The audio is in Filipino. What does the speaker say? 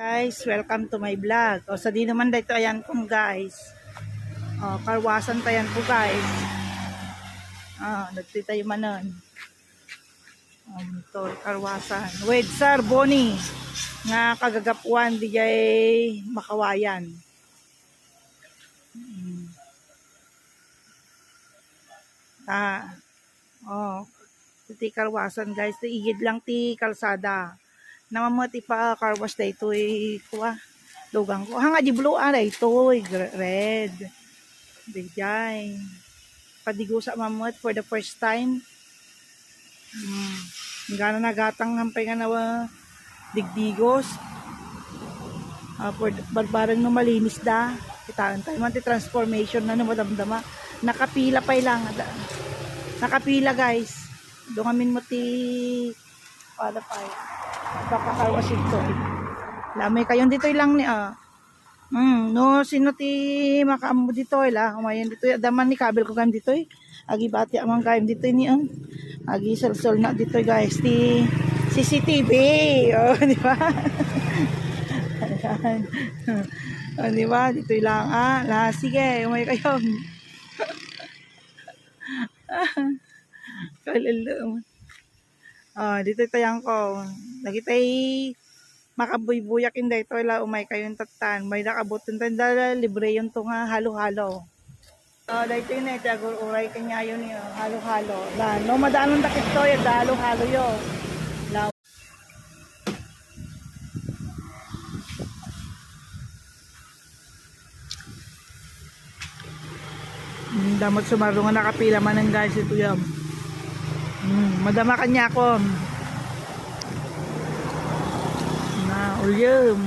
Guys, welcome to my vlog. O sa di naman dito ayan kong guys. O karwasan tayan po guys. Nagtita yung manon. Ito karwasan. Wait sir, Bonnie. Nga kagagapuan di jay makawayan. Ti karwasan guys. Ti igid lang ti kalsada. Namamati pa carwash da ito kuha lugang ko hanga di blue ara ito red dijay padigo sa mamot for the first time gana nagatang hampay nga nawa digdigos for barbarang no malinis da kitaan tayo man ti transformation na madamdama nakapila pa lang nakapila guys dungamin mo ti pala pa papakarwas ito lamay kayon dito lang ni no sino ti makaamo dito la kumayan dito daman ni kabel ko kan dito agi bati amang kaim dito ni agi sol na dito guys ti CCTV di ba di ba dito lang sige umay kayo kalalo dito tayang ko nakitay makabuybuyak inday ito ila umay kayong tatan may nakabutin tayo libre yung to nga halo-halo dito yun tagur uray kanya yun halo-halo no madaanon takit to yung halo-halo yun damot sumaro nga nakapila man ng guys ito yan madama kanya ako na ulyum